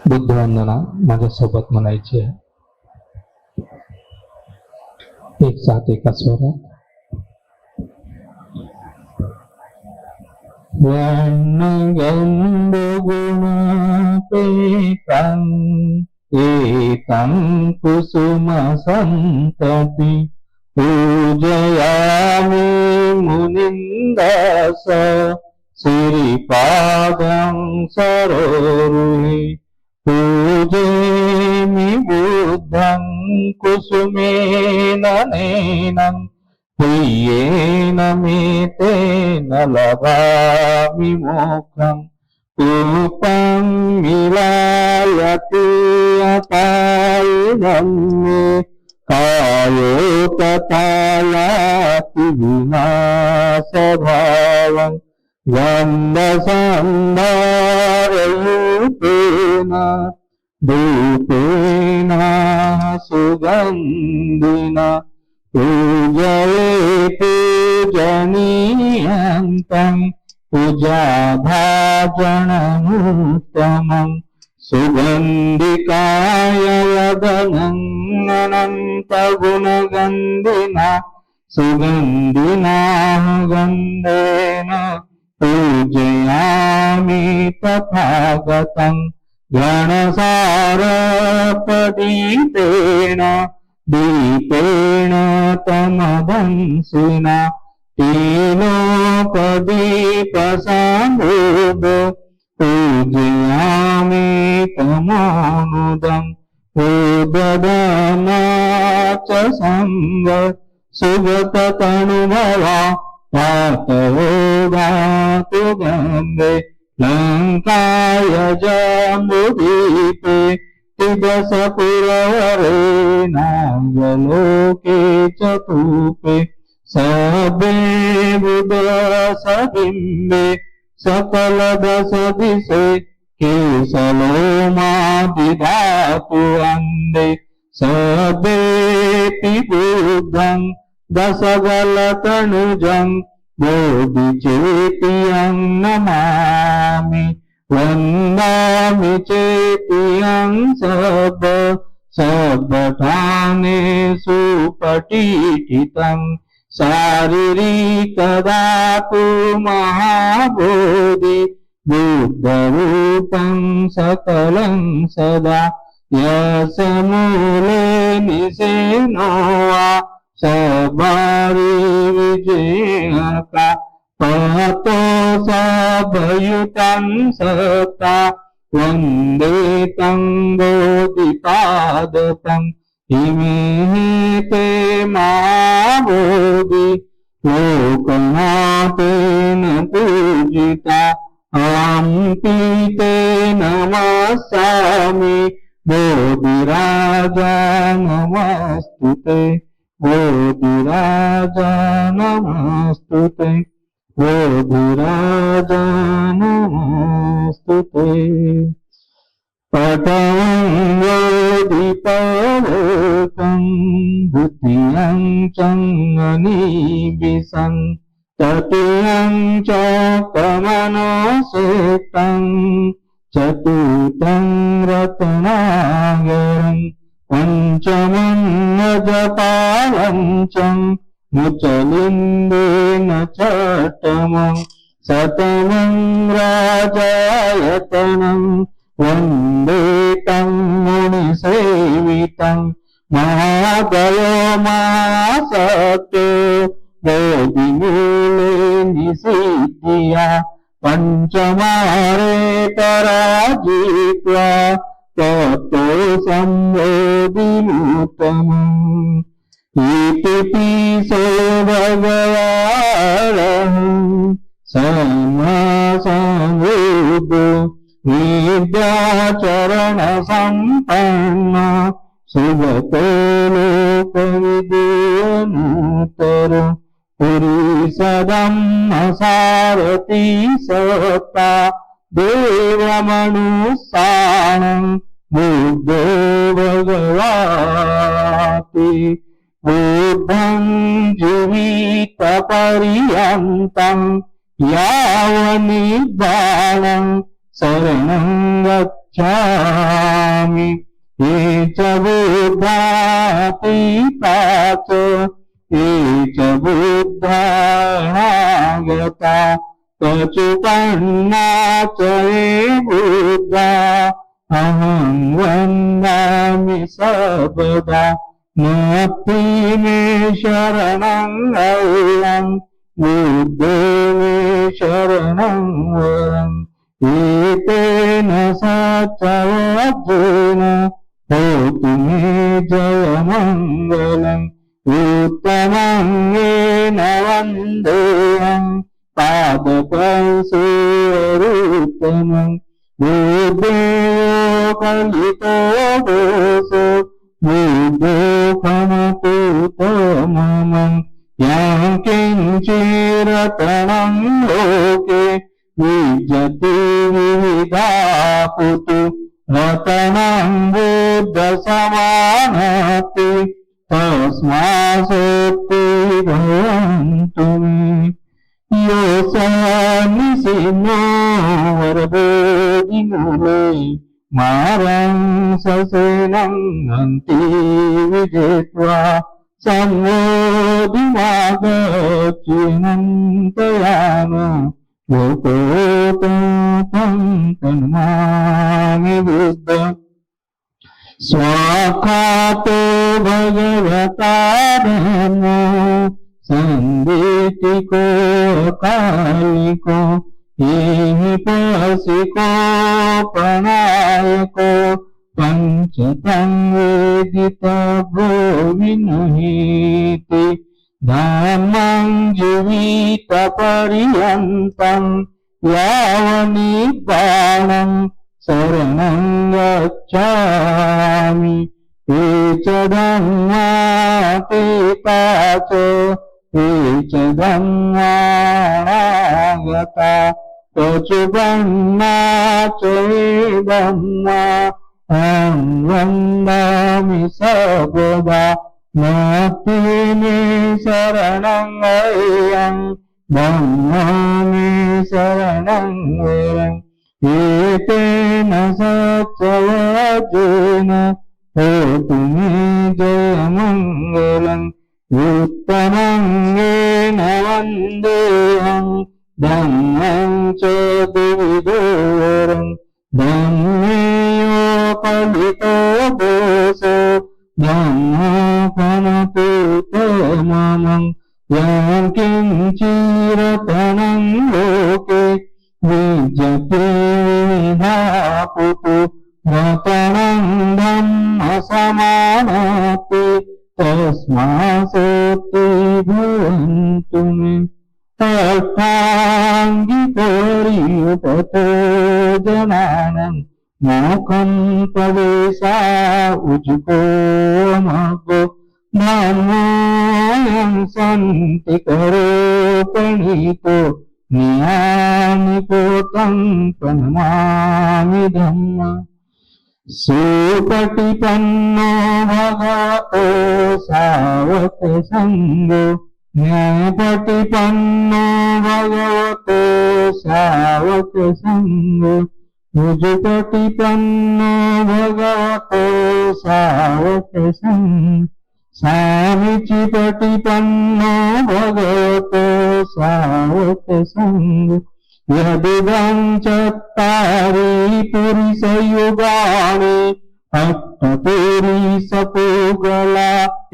बुद्धवंदना माझ्यासोबत म्हणायची आहे. एक साथ एका स्वरात. वर्णगंध गुणापेतं एतं कुसुम संतति पूजयामि मुनिन्दस श्रीपादं सरोरुहे पूजेमि बुद्धं कुसुमेन नैनं प्रियेण मे तेन लभामि मोक्षम् रूपं मिलायति अकायिनं मे कायो तथा याति विनाशभावम् गन्धसन्धाररूपेण धूपेन सुगन्धिना पूजये पूजनीयं तं पूजाभाजनमुत्तमं सुगन्धिकाय वदनं अनन्तगुणगन्धिना सुगन्धिना गन्धेन पूजयामि तथागतं घनसारपदीपेन दीपेन तमदंसिना तीनोपदीपसंभूत पूजयामि तमोनुदं उददना च संग सुगततनुभवा पातवोदातु गम्भे लङ्काय जम्बुदीपे तिदशपुरवरे नागलोके चतुपे सबे बुधसबिम्बे सकलदश दिशे केशलोमादिधातु वन्दे सबेऽपि बुद्धं दशगलतनुजं बोधिचेतियं नमामि वन्दामि चेतियं सर्वठानेषु पठितं शारीरिकधातु महाबोधि बुद्धरूपं सकलं सदा यस्य मूले निसेनो वा सबारि विजयका पतो सबयुतं सत्ता वन्दे तं बोधिपादपम् इमे ते महाबोधि लोकनाथेन पूजिता अहमपि ते नमस्यामि बोधिराजा नमस्तुते बोधिराजा नमस्तुते बोधिराजा नमस्तुते पठं बोधिपवकं द्वितीयं चङ्गनिबिषं तृतीयं च कमनोसेतं चतुर्थं रत्नागरं पंचमं नजपालं च मुचलिन्देन चट्टमं शतमं राजायतनं वन्दे तं मुनिसेवितं महादयो महासत्यो बोधिमूले निषिद्ध्या पंचमारे पराजित्वा ततो संबोधिमुत्तमम् इति पीशो भगवान् सम्मासंबुद्धो विद्याचरणसम्पन्ना सुगतो लोकविदुनूतरो पुरीसदम्मसारथि सत्ता देवमनुष्याणं बुद्धो भगवाति बुद्धं जीवितपर्यन्तं यावन्निर्वाणं शरणं गच्छ गच्छामि ये च बुद्धातीता च ये च बुद्धानागता पचुपन्ना च ये बुद्धा अहं वन्दामि सर्वदा नास्ति मे शरणं अयं बुद्धो मे शरणं वरम् एतेन सच्चर्जुन होतु मे जयमङ्गलम् उत्तमं येन वन्देऽहं पादपंसेरुत्तमम् बुद्धेयो कलितो दोषो बुद्धो खमतु ममम् यं किञ्चिरतनं लोके विद्यते विविधा पुतु रतनं बुद्धसमानति तस्मासोक्ति भवन्तु मे यो सन्निसिनो वरदोदिमूले मारं ससेनं हन्ति विजित्वा संवोदिमागच्छिनन्तयाम लोकोत्तमं तन्मामि बुद्ध स्वाखातो भगवता धर्मो संदेतिको कालिको येहि पसिको प्रणायको पंचतं वेदितव्यो विनुहीति धम्मं जीवितपर्यन्तं यावन्निब्बाणं शरणं गच्छामि ये च धम्मातीता च ये च धम्मानागता पचुपन्ना च ये धम्मा अहं वन्दामि सर्वदा नास्ति मे शरणं अयं धम्मो मे शरणं वरम् एतेन सच्चर्जुन होतु मे जयमङ्गलम् उत्तमं येन वन्देऽहं धम्मं च द्विविधोरम् धम्मेयो कलितो दोषो धम्मो खमतु ममम् यं किञ्चिरतनं लोके विद्यते विविधा पुतु रतनं धम्मसमानति तस्मासोक्ति भवन्तु मे अर्थाङ्गिकोरियुपतो जनानं मोखं प्रवेशा उजुको मगो धर्मोऽयं सन्ति करो प्रणीतो नियानिकोतं प्रणमामि धम्म सुपटिपन्नो भगवतो सावकसङ्गो न्यायपटिपन्नो भगवतो सावकसङ्गो भुजपटिपन्नो भगवतो सावकसङ्गो सामिचिपटिपन्नो भगवतो सावकसङ्गो यदिदं चत्तारि पुरुषयुगानि अष्टपुरुषपूगला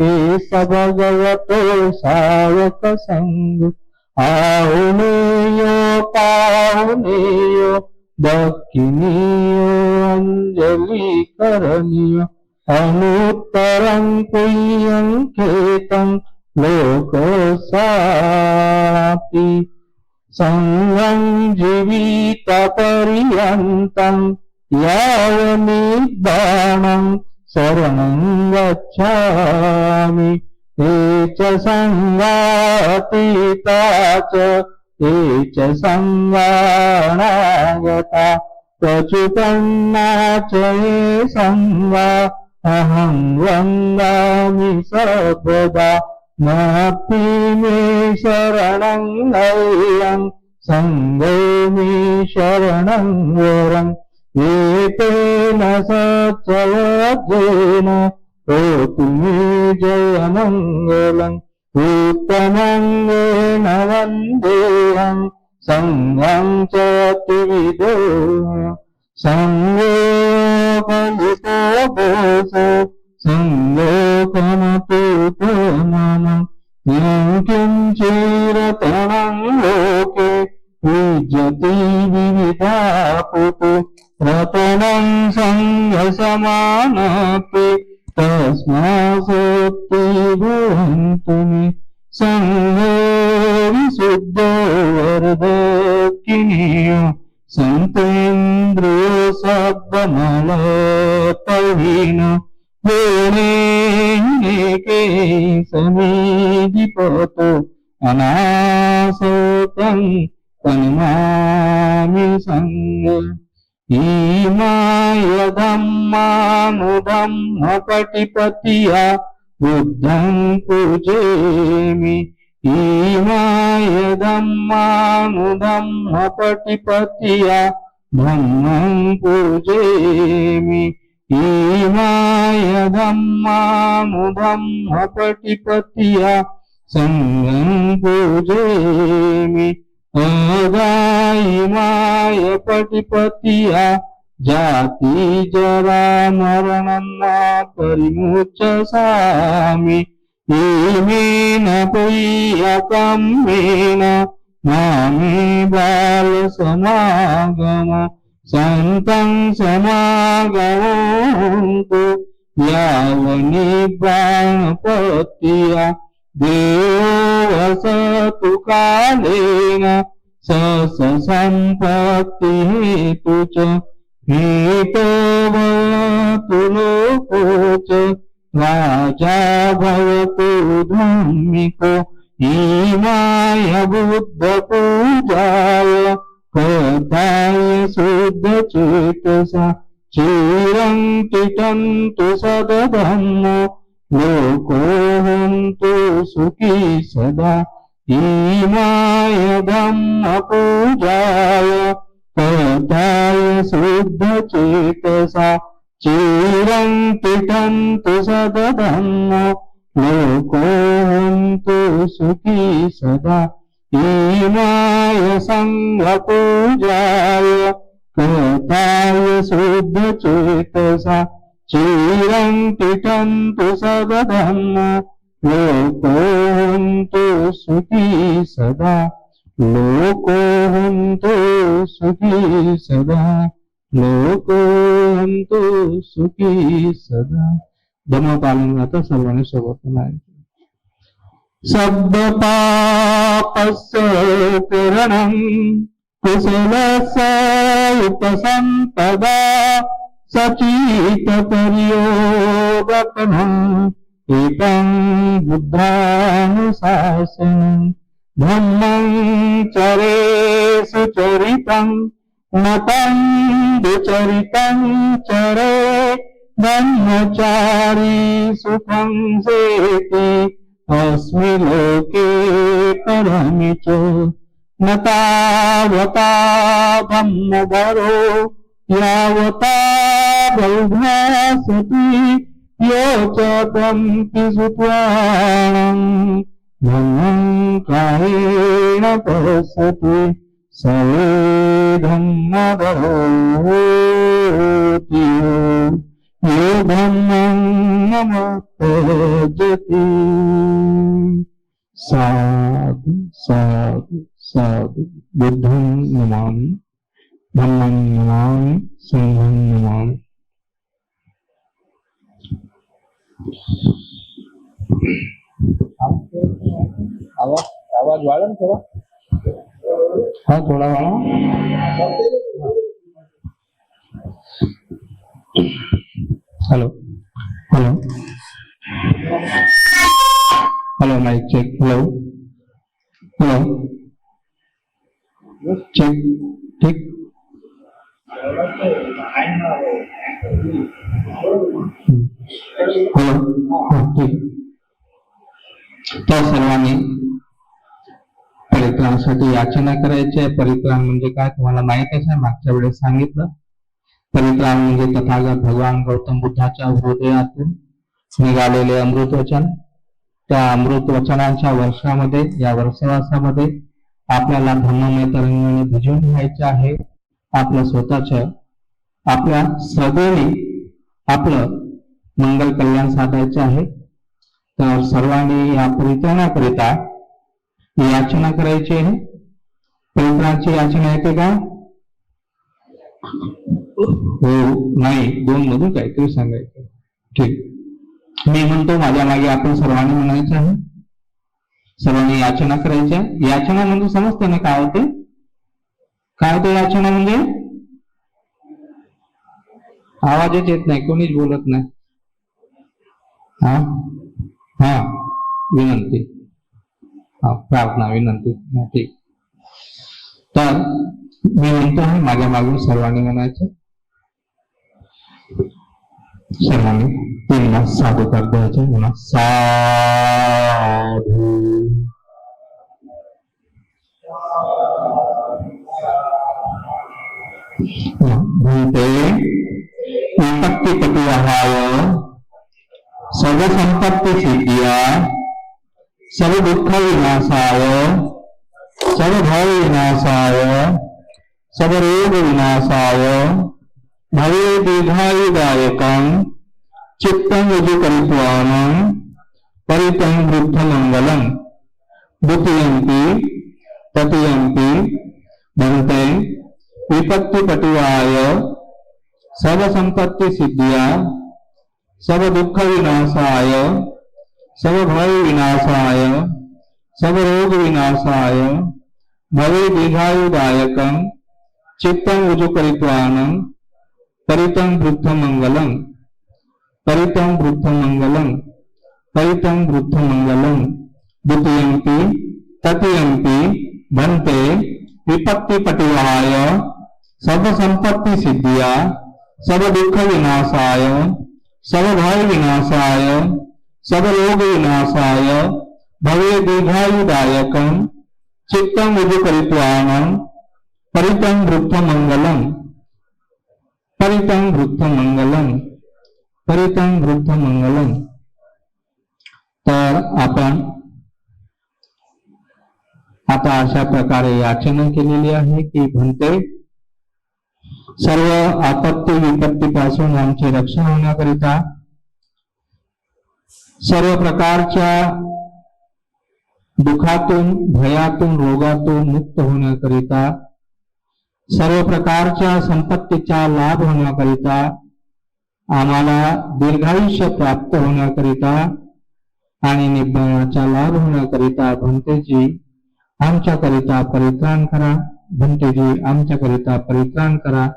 एष भगवतो सावकसङ्गो आहुनेयो पाहुनेयो दक्षिणीयो अञ्जलिकरणीयो अनुत्तरं पुण्यं खेतं लोकसापि संगं जीवितपर्यन्तं यावन्निब्बाणं शरणं गच्छामि ये च संगातीता च ये च संगानागता पचुपन्ना च ये संगा अहं वन्दामि सर्वदा नास्ति मे शरणं अयं संगो मे शरणं वरम् एतेन सच्चयज्ञेन होतुमे जयमङ्गलम् उत्तमङ्गेन वन्देऽहं सङ्घं च त्रिविधो सङ्गो कलितो दोषो सङ्गोकमतुतमम किञ्चिरतनं लोके विजति विविधा पुतु रतनं सङ्गसमानपि तस्मासोक्ति भवन्तु मे सङ्गो विशुद्धो वरदक्षिणीयो सन्तेन्द्रियो सद्मलपहीनो गुणेके समीधिपतो अनासोतं तन्मामि सङ्गम् ईमायधम्मानुधम्मपटिपतिया बुद्धं पूजेमि ईमायधम्मानुधम्मपटिपतिया धम्मं पूजेमि ईमायधम्मानुधम्मपटिपतिया संघं पूजेमि अगायिमाय पटिपतिया जाति जरा मरणं परिमुच्यसामि इमेन पुय्यकम्मेन मामे बाल समागम सन्तं समागमन्तु यावन्निब्बाणपत्या देवो वसतु कालेन सम्पत्ति हेतु च हेतो भवतु लोको च राजा भवतु धार्मिको ईमाय बुद्धपूजाय कर्ताय शुद्धचेतसा चिरं तिष्ठन्तु सदधम्मो लोको हन्तु सुखी सदा ईमाय धम्मपूजाय कर्ताय शुद्धचेतसा चिरं तिष्ठन्तु सदधम्मो लोको हन्तु सुखी सदा ईमाय सङ्घपूजाय कर्ताय शुद्धचेतसा चिरं तिष्ठन्तु सदधम्मो लोको हन्तु सुखी सदा लोको हन्तु सुखी सदा लोको हन्तु सुखी सदा धम्मपालनार्थ सर्वांनी सोबत म्हणायचं सर्वपापस्य करणं कुशलस्य उपसम्पदा सचितपर्योगकनं एतं बुद्धानुशासनं धम्मं चरे सुचरितं मतं दुचरितं चरे ब्रह्मचारी सुखं सेति अस्मि लोके परमि च न तावता ब्रह्मवरो यावता बहुभासति यो च तन्ति सुत्वाणं धम्मं कायेन पश्यति सर्वे धम्मवरोति यो धम्मं नमोत्तजति साधु साधु साधु बुद्धं नमामि धम्मं नमामि संघं नमामि आवाज वाला थोड़ा हाँ थोड़ा वाला hello hello hello mic check hello hello check ठीक हेलो ठीक तो सर्वांनी परित्राणासाठी याचना करायची आहे. परित्राण म्हणजे काय तुम्हाला माहित आहे, मागच्या वेळेस सांगितलं. परित्राण म्हणजे तथागत भगवान गौतम बुद्धाच्या हृदयातून निघालेले अमृत वचन. त्या अमृत वचनांच्या वर्षामध्ये, या वर्षवासामध्ये आपल्याला धम्ममय तरंगाने भिजून घ्यायचे आहे. आपलं स्वतःच आपल्या श्रद्धेने आपलं मंगल कल्याण साधायचे आहे. तर सर्वांनी या परित्राणाकरिता याचना करायची आहे. परित्राणाची याचना येते का? हो, नाही, 2 मधून काहीतरी सांगायचं. ठीक, मी म्हणतो, माझ्या मागे आपण सर्वांनी म्हणायचं आहे. सर्वांनी याचना करायच्या. याचना म्हणजे समजते ना काय होते? काय होते याचना म्हणजे? आवाजच येत नाही, कोणीच बोलत नाही. हा हा विनंती, हा प्रार्थना, विनंती. ठीक, तर मी म्हणतो आहे, माझ्या मागून सर्वांनी म्हणायचं. सर्वांनी 3 साधुकार द्यायचे. म्हणा साधू. भूते विपत्तिपटुवहाय सर्वसंपत्ति सिद्धिया सर्वदुःख विनाशाय सर्वभय विनाशाय सर्वरोग विनाशाय भवे दीर्घायुदायकं चित्तं विजुकरित्वानं परितं वृद्धमंगलं द्वितीयंपि तृतीयंपि भवते विपत्तिपटुवाय सर्वसंपत्ति सिद्धिया सर्वदुःख विनाशाय सर्वभय विनाशाय सर्वरोग विनाशाय भवे दीर्घायुदायकं चित्तं विजुकरित्वानं परितं वृद्धमंगलं परितं वृद्धमंगलं परितं वृद्धमंगलं द्वितीयंपि तृतीयंपि भन्ते विपत्तिपटुवाय सर्वसंपत्ति सिद्धिया सर्वदुःख विनाशाय सर्वभय विनाशाय सर्वरोग विनाशाय भवे दीर्घायुदायकं चित्तं विजुकरित्वानं परितं वृद्धमंगलं परितं वृद्धमंगलं परितं वृद्धमंगलं. तर आपण आता अशा प्रकारे याचना केलेली आहे की भन्ते, सर्व आपत्ती विपत्तीपासून आमचे रक्षण होण्याकरिता, सर्व प्रकारच्या दुःखातून, भयातून, रोगातून मुक्त होण्याकरिता, सर्व प्रकारच्या संपत्तीचा लाभ होण्याकरिता, आम्हाला दीर्घायुष्य प्राप्त होण्याकरिता आणि निब्बाणाचा लाभ होण्याकरिता भन्तेजी आमच्याकरिता परित्राण करा. भन्तेजी आमच्याकरिता परित्राण करा.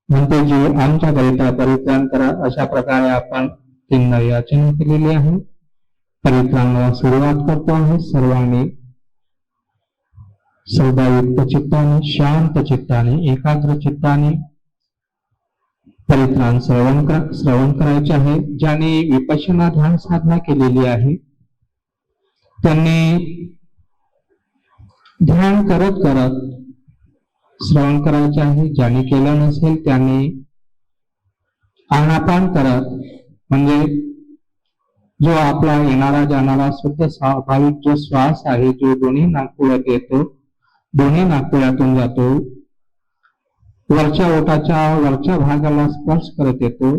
भन्तेजी आमच्याकरिता परित्राण करा. अशा प्रकारे आपण 3 याचना केलेली आहे. परित्राणाला सुरुवात करतो आहे. सर्वांनी श्रद्धायुक्त चित्ताने, शांत चित्ताने, एकाग्र चित्ताने परित्राण श्रवण करायचे आहे. ज्याने विपश्यना ध्यान साधना केलेली आहे त्यांनी ध्यान करत करत श्रवण करायचे आहे. ज्याने केलं नसेल त्याने आनापान करत, म्हणजे जो आपला येणारा जाणारा शुद्ध स्वाभाविक जो श्वास आहे, जो दोन्ही नाकपुड्यात येतो, दोन्ही नाकपुड्यातून जातो, वरच्या ओठाच्या वरच्या भागाला स्पर्श करत येतो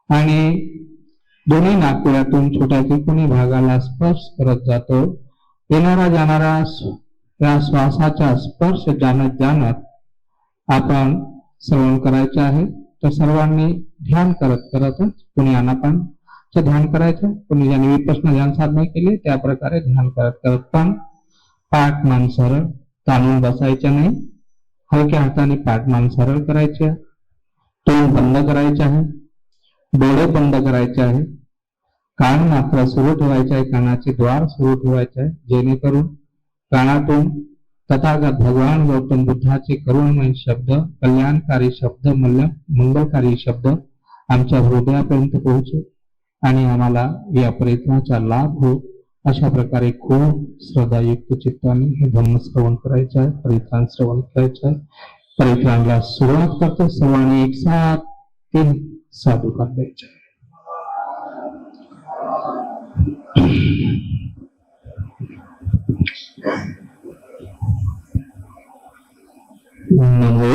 आणि दोन्ही नाकपुड्यातून छोट्या त्रिकोणी भागाला स्पर्श करत जातो. येणारा जाणारा या श्वासाचा स्पर्श जाणत जाणत आपण श्रवण करायचे आहे. तर सर्वांनी ध्यान करत करतच, कोणी आनापानचं ध्यान करायचं, कोणी ज्यांनी विपश्यना ध्यान साधना केली त्या प्रकारे ध्यान करत करत, पण पाठ मान सरळ, ताणून बसायचं नाही. हलक्या हाताने पाठ मान सरळ करायचे, तोंड बंद करायचे आहे, डोळे बंद करायचे आहे, कान मात्र सुरू ठेवायचे आहे, कानाचे द्वार सुरू ठेवायचे आहे, जेणेकरून कानातून तथागत भगवान गौतम बुद्धाचे करुणमय शब्द, कल्याणकारी शब्द, मंगलकारी शब्द आमच्या हृदयापर्यंत पोहोचे आणि आम्हाला या परित्राणाचा लाभ हो. अशा प्रकारे खूप श्रद्धायुक्त चित्ताने हे धम्म श्रवण करायचं आहे, परित्राण श्रवण करायचं आहे. परित्राणला सुरुवात करतो. सर्वांनी एक साथ 3 साधुकार द्यायचे. नमो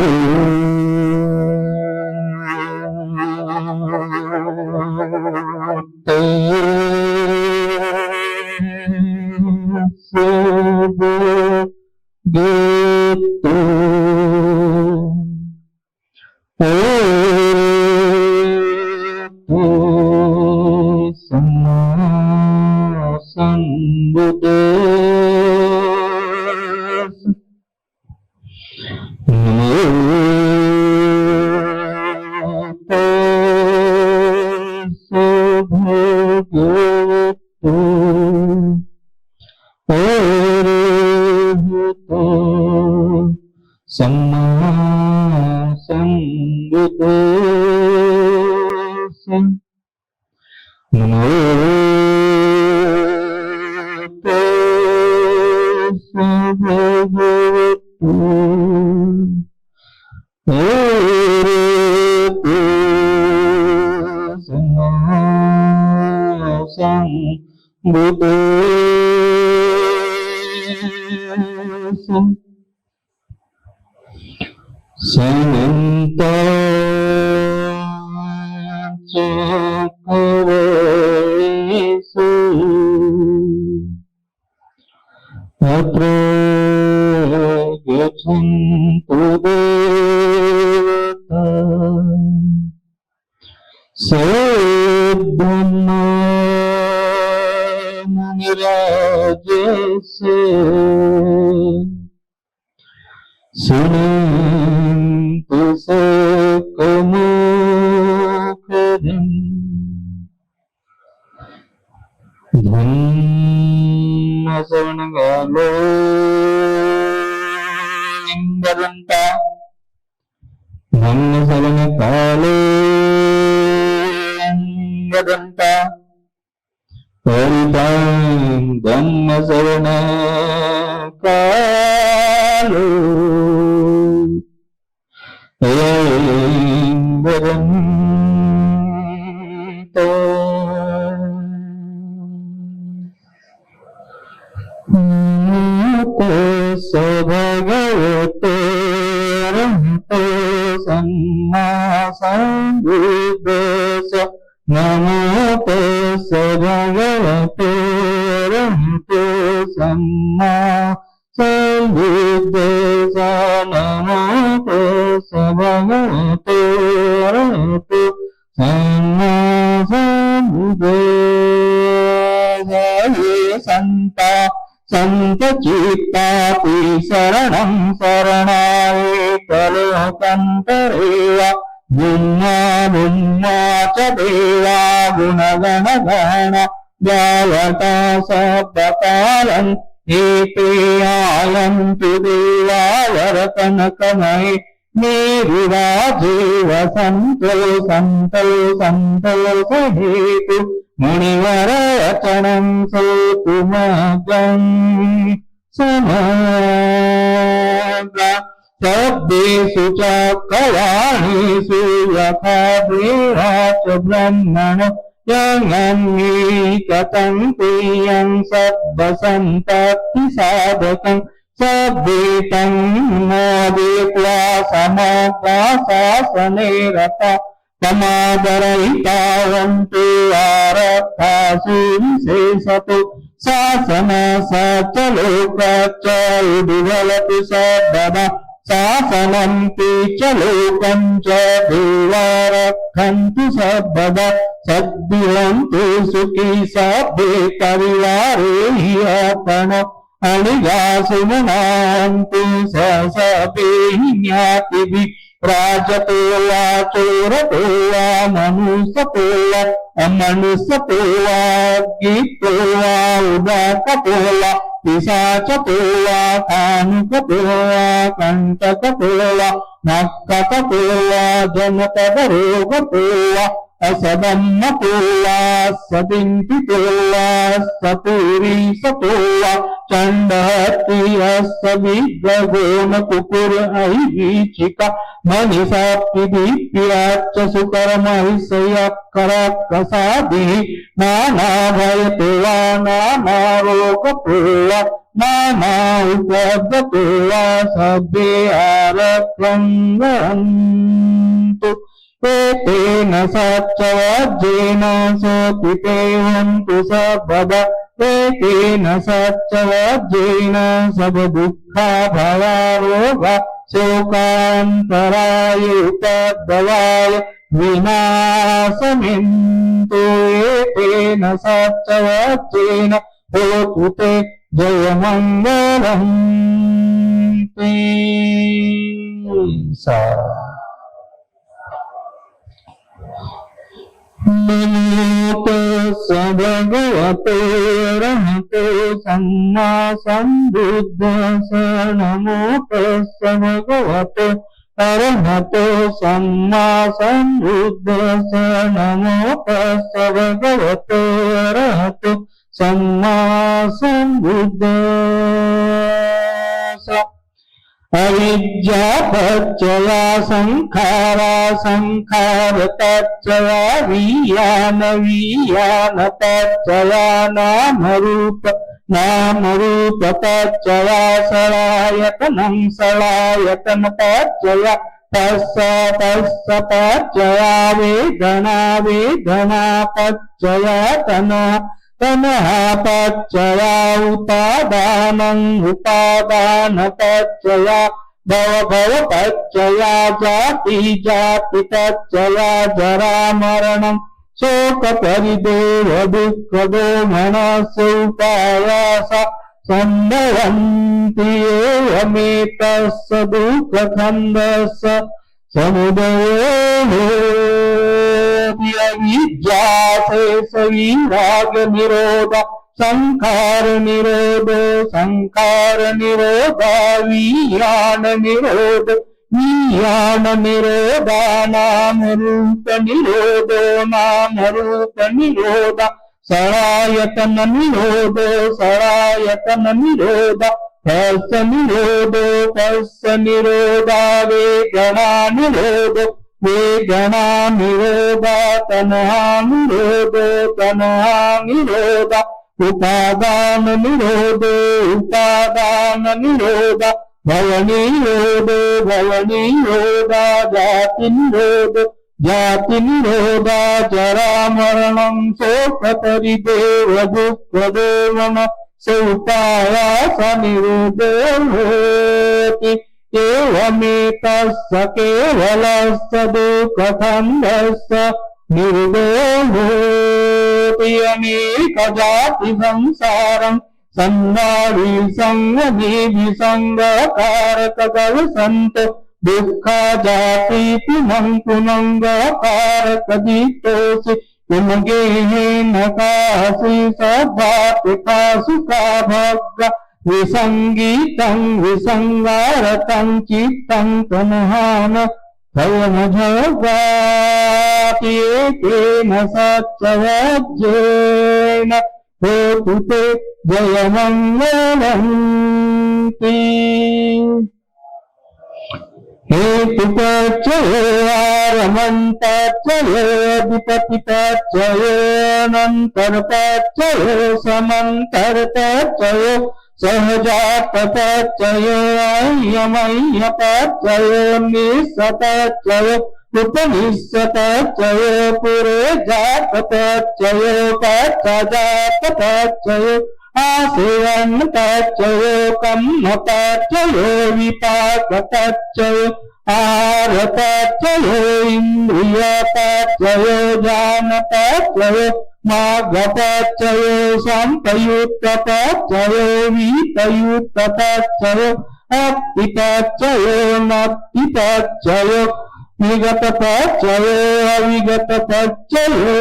असदम्मतोवा सदिन्तितोवा सपूरी सतोवा चण्डहत्रियस्सविद्रगोण कुकुर ऐवीचिका मणिसाप्तिदीप्याच्च सुकर्महिषयकरकसादिः नानाभयतोवा नानारोगतोवा नाना उपद्रतोवा सभ्ये आरक्रन्दन्तु एतेन सच्चवज्जेन सोऽपितेवन्तु सर्वदा एतेन सच्चवज्जेन सर्वदुःखभयारोगा शोकान्तरायोपद्रवाय विनाशमिन्तु एतेन सच्चवज्जेन होतु ते जयमङ्गलम् ते नमो तस्स भगवतो अरहतो सम्मा सम्बुद्धस्स नमो तस्स भगवतो अरहतो सम्मा सम्बुद्धस्स नमो तस्स भगवतो अरहतो सम्मा सम्बुद्धस्स अविद्या पच्चया संखारा संखार पच्चया विज्ञान विज्ञान पच्चया नाम रूप पच्चया सलायतनं सलायतन पच्चया तस्स पच्चया वेदना वेदना पच्चया तनः पच्चया उपादानं उपादान पच्चया भव पच्चया जाति जाति पच्चया जरा मरणं शोक परिदेव दुःख दोमनस्य उपायास सम्भवन्ति एवमेतस्य दुःखखण्डस्य समुदयो विद्याशेष विराग निरोध संखार निरोध विज्ञान निरोधा नाम रूप निरोध सलायतन निरोध पस्स निरोधा वेदना निरोधा तन्हा निरोध उपादान निरोध भव निरोधा जाति निरोधा जरा मरणं शोक परिदेव दुःख दोमन उपायास निरोधो होति एवमेतस्य केवलस्य दुःखखण्डस्य निरोधो होति अनेकजाति संसारं संगारि संगमे विसंगकारक गवसन्त दुःख जाति पुनङ्कारक दितोषि पुनगेहेन कासि सद्धापिका सुखा भग्गा विसंगीतं विसंगारतं चित्तं तनुहान भयमझगाति एकेन सच्चवज्जेन होतु ते जयमङ्गलम् ते हेतुपच्चयो आरमन्तच्चयो विपतिपच्चयो अनन्तरपच्चयो समन्तरपच्चयो सहजातपच्चयो अय्यमय्यपच्चयो निस्सपच्चयो उपनिस्सपच्चयो पुरेजातपच्चयो पच्चजातपच्चयो आसेवन्नपच्चयो कम्मपच्चयो विपाकपच्चयो आरपच्चयो इन्द्रियपच्चयो जानपच्चयो माघपच्चयो सम्पयुक्तपच्चयो वीतयुक्तपच्चयो अप्तिपच्चयो नप्तिपच्चयो विगतपच्चयो अविगतपच्चयो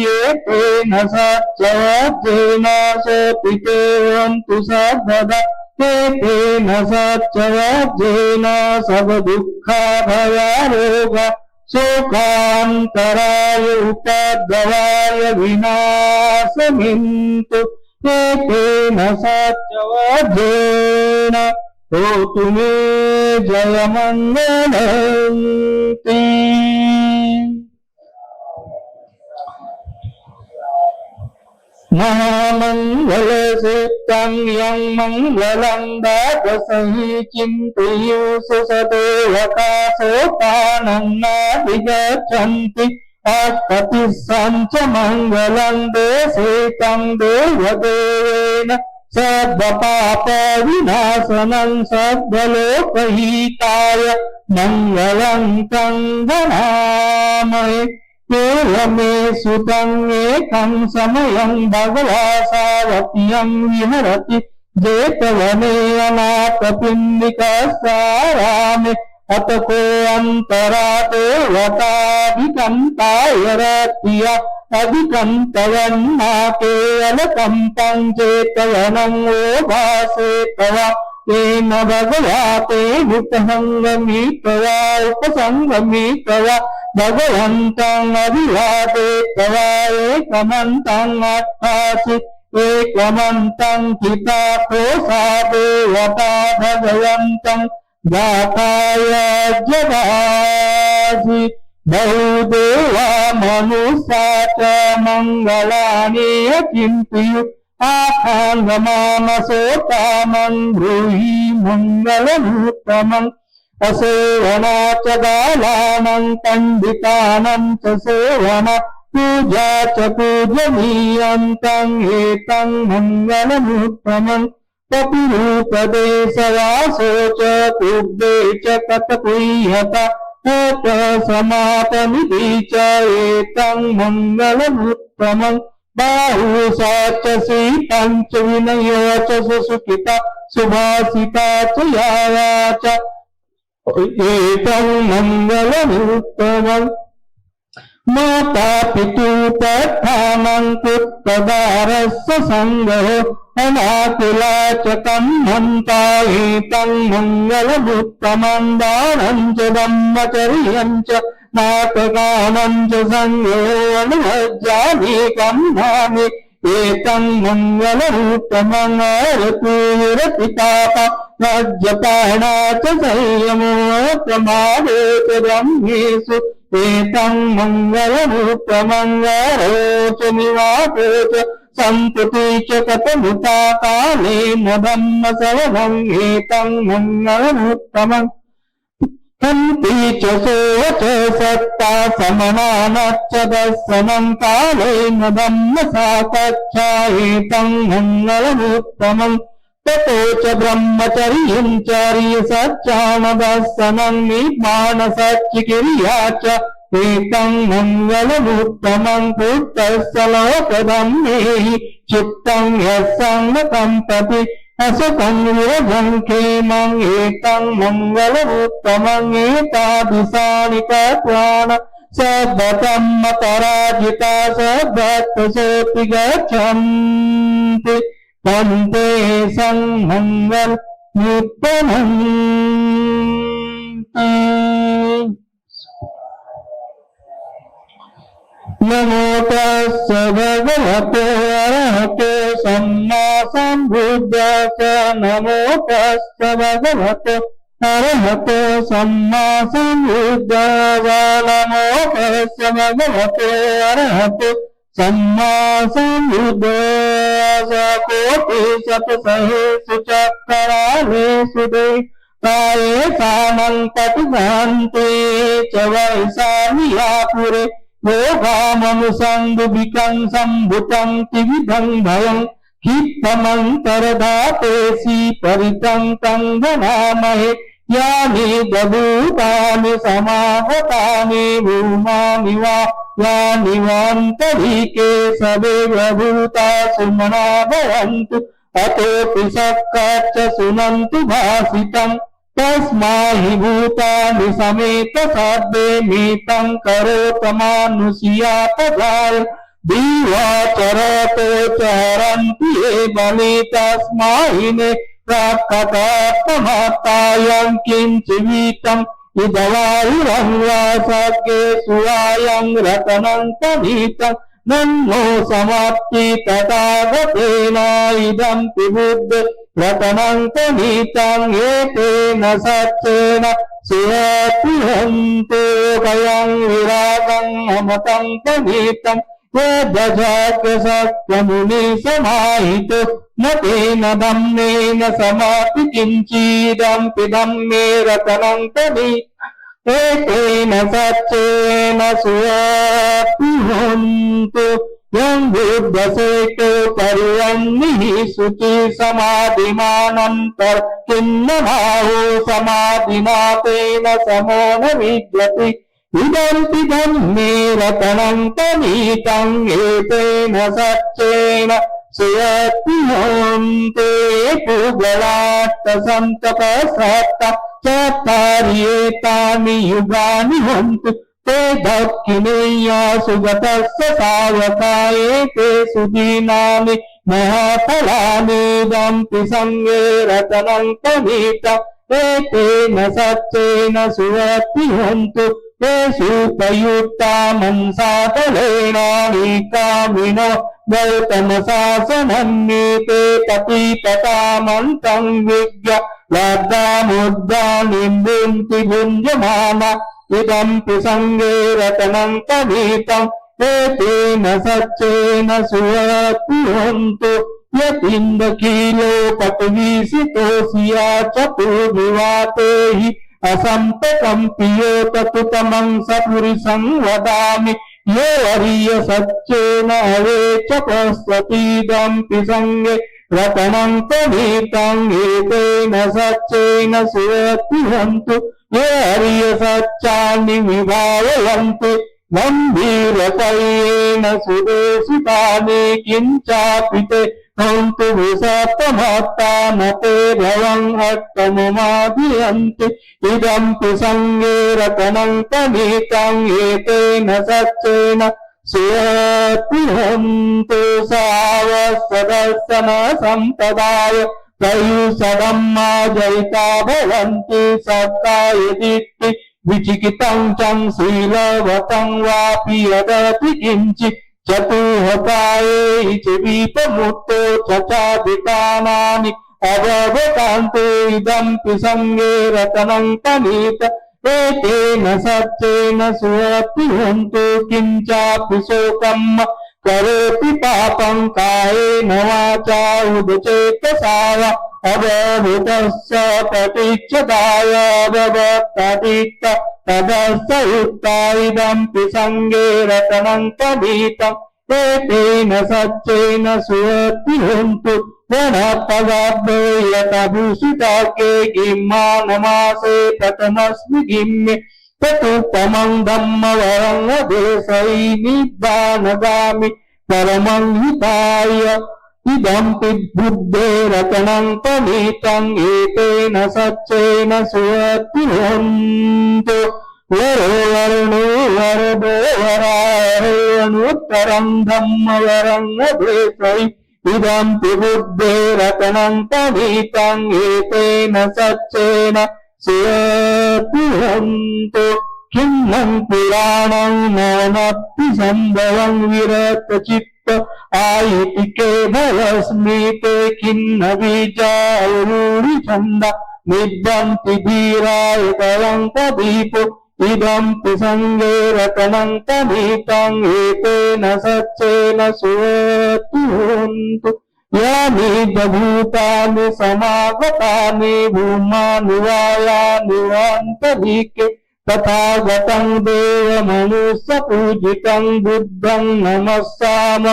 एतेन सच्चवज्जेन सोऽपितेवन्तु सर्वदा एतेन सच्चवज्जेन सर्वदुःखभयारोग शोकान्तराय उपद्रवाय विनाशमिन्तु एतेन सत्यवज्रेण होतु मे जयमङ्गलम्। महामंगल सूत्रं यं मंगलं दासहि चिन्तयेयुः सदेवता सोपानं नाभिगच्छन्ति अष्टतिस्सञ्च मंगलं देशे तं देवदेवेन सर्वपापविनाशनं सर्वलोकहिताय मंगलं तं नमामहे। मे सुतं एकं समयं भगवा सावत्यं विहरति जेतवने अनाथपिण्डिकासारामे अतको अन्तरा देवताभिकम्पाय रत्या अधिकं तवन्नाके अलकम्पं चेतवनं ओभासे तवा तेन भगवाते वितहङ्गमित्वा उपसङ्गमित्वा भगवन्तं अभिवादे तवा एकमन्तं अट्ठासि एकमन्तं पिता तोषा देवता भगवन्तं गाताय जगासि बहुदेवा मनुष्या च मङ्गलानि चिन्तयु आखाङ्गमानसोतामं ब्रूहि मङ्गलमुत्तमम् असेवना च बालानां पण्डितानां च सेवना पूजा च पूजनीयं तं एतं मङ्गलमुत्तमम् कपिरूपदेशवासो च पूर्वे च कथपुह्यता समापनिधि च एतं मङ्गलमुत्तमम् बाहुसा च सीतं च विनयो च सुसुखिता सुभाषिता च याया च एतं मङ्गलमुत्तमम् माता पितृपत्थानं पुत्रदारस्य सङ्गः अनाकुला च कम्मन्ता एतं मङ्गलमुत्तमं दानं च ब्रह्मचर्यं च नाटकानं च संयो अनुभजामि कम्मामि एतं मङ्गलमुत्तमं रतिताप राज्यपाणा च संयमो प्रमादे च ब्रह्मेषु एतं मङ्गलमुत्तमं च निवासो च सम्प्रति च कथमुता कालेन ब्रह्मश्रवणं एतं मङ्गलमुत्तमम् हन्ति च सोच सत्ता समनानश्च दर्शनं कालेन ब्रह्मसाकच्छा एतं मङ्गलमुत्तमम् ततो च ब्रह्मचर्यं चर्यसच्चानदर्शनं निर्माणसच्चिक्रिया च एतं मङ्गलमुत्तमं पुत्रस्य लोकधर्मेहि चित्तं यस्सङ्गकम्पति असतं विरजं क्षेमं एतं मङ्गलमुत्तमं एतादृशानि कर्माणि सर्वकर्मपराजिता सर्वत्रसोऽपि गच्छन्ति तन्ते मङ्गलमुत्तमम्। नमो तस्य भगवते अरहते सम्मा सम्बुद्धाय नमो तस्य भगवते अरहते सम्मा सम्बुद्धाय नमो तस्य भगवते अरहते सम्मा सम्बुद्धाय कोटि शतसहस्र चक्रालेषु ताये सामन्तटिभान्ते च वैशालियापुरे योगामनुसंदुभिकं सम्भुतं त्रिविधं भयं क्षिप्तमन्तर्धातेसि परितं तं नमामहे। यानि दभूतानि समाहतानि भूमानि वा यानि वान्तरिके सवेगभूता सुमना भवन्तु अतोऽपि सत्काच्च शृण्वन्तु भासितम् तस्माहि भूतानि समेत सर्वे मितं करोतमानुष्यापदाय दिवाचरतो च हरन्ति ये बले तस्माहिने प्राप्तकात्महत्तायं किञ्चिवीतं इदवायुरङ्गासके सुवायं रतनं तनीतं नन्नो समाप्ति तथागतेन इदं पिबुद्ध रतनं तनीतं एतेन सच्चेन सुयतिहन्तो भयं विरागं अमतं तनीतं यद्दजाग्य सत्यमुनि समाहितो न तेन धम्मेन समापि किञ्चिदं पिदम्मे रतनं तनीतं एतेन सच्चेन सुयतिहन्तो यं बुद्धसेतो पर्यन्निः शुचि समाधिमानन्तर किन्नमाहो समाधिना तेन समो न विद्यते इदंपि धम्मे रतनं तनीतं एतेन सच्चेन सुयतिहन्ते पुगलाट्ट सन्तपसत्त चत्वार्येतानि युगानि हन्तु ते दक्षिणेया सुगतस्य सावकाये ते सुदीनानि महाफलानि दम्पि संगे रतनं तनीतं एतेन सच्चेन सुयतिहन्तु ते सुपयुक्ता मनसादलेन कामिनो गौतमशासनन्नीते पतिपतामन्तं विज्ञ लब्धामुद्दानिम्बुन्ति भुञ्जमाना इदंपि संगे रतनं तनीतं एतेन सच्चेन सुयतिहन्तो यतिन्दकीलो पटवीसितोऽसिया चतुर्विवाते हि असम्पकम्पियो ततुतमं सपुरुषं वदामि यो वर्य सच्चेन हवे च पश्यतीदंपि संगे रतनं तनीतं एतेन सच्चेन सुयतिहन्तु ये हर्य सच्चानि विभावयन्ति गम्भीरतयेन सुदेशितानि किञ्चापि ते हन्तु विषत्तमत्तामते भवं अट्टमुमाभियन्ति इदंपि संगे रतनं तनीतं एतेन सच्चेन सुयतिहन्तो सावसदर्शन सम्पदाय प्रयुषदम्मा जयिता भवन्ति सत्तायदिति विचिकितं चं शीलवतं वापि यदति किञ्चित् चतुर्हताये च विपमुक्तो चचादिकानानि अवगतान्ते इदंपि संगे रतनं तनीतं एतेन सच्चेन सुयतिहन्तो किञ्चापि शोकं करोति पापं कायेन वाचा उदचेतसा वा अवभूतस्य प्रतीच्छदाय अववक्तादित्त तदस्य युक्ता इदंपि संगे रतनं तनीतं एतेन सच्चेन सुयतिहन्तु गणपदाब्दो यतभूषिताके गिम्मानमासे प्रथमस्मि गिम्ये ततुपमं धम्मवरं वदेशै निब्बानगामि परमं हिताय इदंपि बुद्धे रतनं तनीतं एतेन सच्चेन सुयतिहन्तो वरो वर्णो वरदो वरारोऽनुत्तरं धम्मवरं वदेशै इदंपि बुद्धे रतनं तनीतं एतेन सच्चेन सुयतिहन्तो किन्नं पुराणं नवमपि सम्भवं विरतचित्त आयति केवलस्मिते खिन्न बीजारूढिछन्द निद्यन्ति धीराय कलङ्कदीपो इदंपि संगे रतनं तनीतं एतेन सच्चेन सुयतिहन्तो यानि भूतानि समागतानि भूमानि वायानि वान्तरिके तथागतं देवमनुष्यपूजितं बुद्धं नमस्साम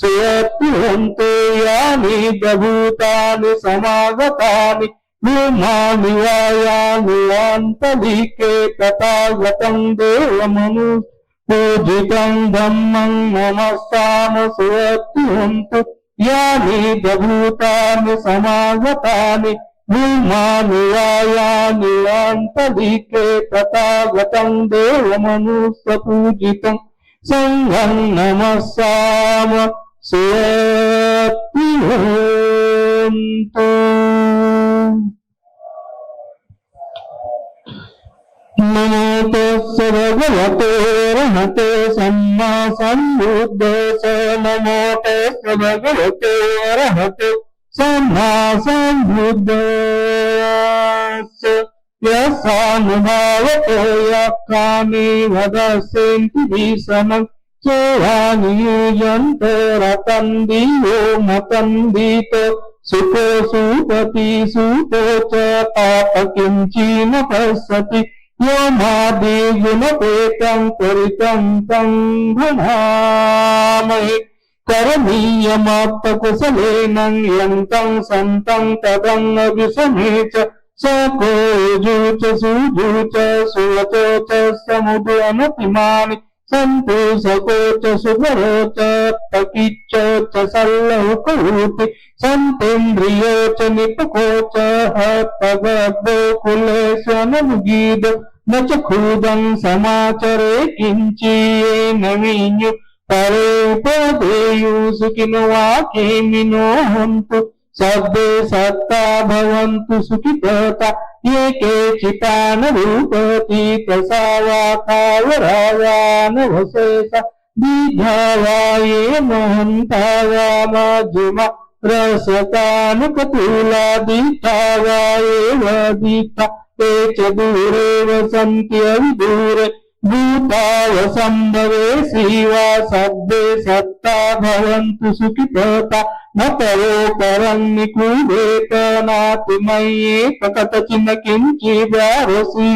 सुयतिहन्तो यानि भूतानि समागतानि भूमानि वायानि वान्तरिके तथागतं देवमनुष्यपूजितं धम्मं नमस्साम सुयतिहन्तो यानि भूतानि समागतानि भूमानि वायानि वान्तरिके तथागतं देवमनुष्यपूजितं संघं नमस्साम सुयतिहन्तो नमो तस्य भगवतो अरहतो सम्मा सम्बुद्धस्स नमो तस्य भगवतो अरहतो सम्मा सम्बुद्धस्स यस्यानुभावतो यक्कामे वदस्यन्ति भीषणं सोऽनियुज्यन्ते रतं दिवो मतन्दित सुखो सुपति सुखो च पापकिञ्चिन पश्यति यो मादि गुणपेतं परितं तं भणामहे करणीयमात्तकुशलेन यन्तं सन्तं तदं विषमे च सको युजुच सुजुच सुवचो च समुद्रमतिमानि सन्तु सको च सुभरो च तकिच्च च सल्लहुकूति सन्तेन्द्रियो च निपको च हतगद्दो कुलेशनमुगीद न च खूदं समाचरे किञ्चियेन विञ्जु परे उपदेयु सुखिनो वाकेमिनो हन्तु सद्दे सत्ता भवन्तु सुखितता ये केचितानरूपति तसा वातावरावानवशेष दीर्घवा ये महन्ता वा मध्यमा रसतानुकतूला दीता वा एव दीता ते च दूरे वसन्ति अविदूरे भूतावसम्भवे शिवा सद्दे सत्ता भवन्तु सुखितता न परो परं निकूलेत नाति मय्येक कथचिन्न किञ्चिद्वारसि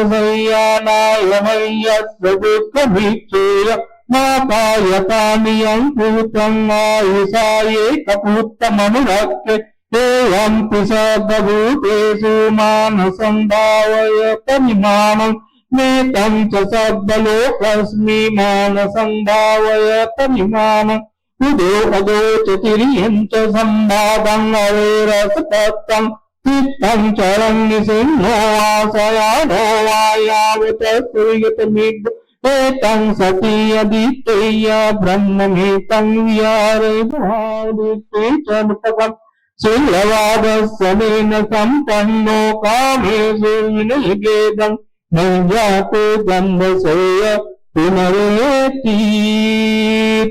यावदिगशय्यानाय मय्यस्य दुःखभिक्षेय मातायतानियं भूतं आयुषा एकपुत्रमनुरक्ष्य एवं सद्भूतेषु मानसं भावय परिमाणं नेतं च सद्बलोकस्मि मानसं भावय परिमाणम् उदो अदो च तिर्यं च संवादं अवेरसपत्तं चित्तं चरं निसिंहो आशयानो वायावत सूर्यतमिद् एतं सति अदितेय ब्रह्ममेतं विहारे भावदिते च नृपकम् शीलवादस्समेन सम्पन्नो कामेषु विनिर्गेदं न जातो गन्धसेय पुनरेति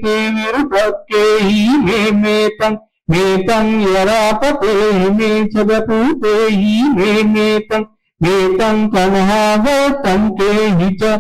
विरुपक्के हि मेतं यरापते मे सदपूते हि मेतं कनहागतं के हि च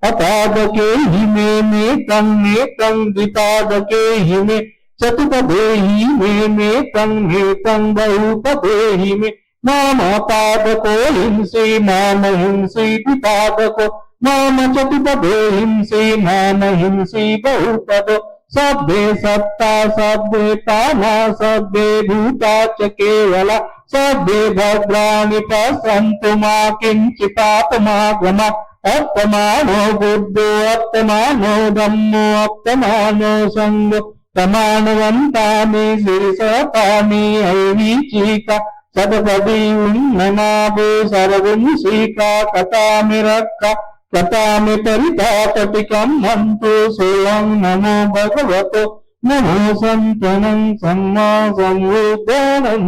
अपादके हि मेतं द्विपादके हि मे चतुपदे हि मेतं बहुपदे हि मे नामपादको हिंसि नाम हिंसि द्विपादको नाम चतुपदे हिंसि नाम हिंसि बहुपदो सब्बे सत्ता सब्बे कामा सब्बे भूता च केवला सब्बे भद्राणि पश्यन्तु मा किञ्चिपापमागमा अप्पमानो बुद्धो अप्पमानो धम्मो अप्पमानो सङ्गो प्रमाणवन्तानि शिरसपानि ऐवीचिका सदपदी उन्ननाभो सर्वमुषिका कथामिरक्का कथामि परितापटिकं हन्तु सोऽहं नमो भगवतो नमो सन्तनं सम्मा सम्बुद्धनं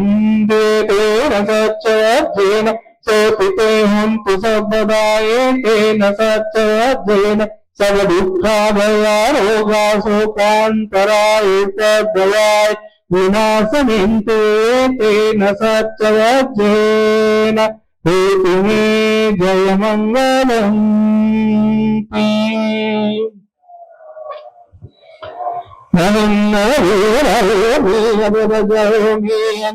देतेन सच्चयज्ञेन सोऽपि हन्तु सर्वदा एतेन सच्चयज्ञेन सर्वदुःखाभयारोगा शोकान्तराय तद्भयाय विनाशमिन्तु एतेन सच्चयज्ञेन हेतु मे जयमङ्गलम्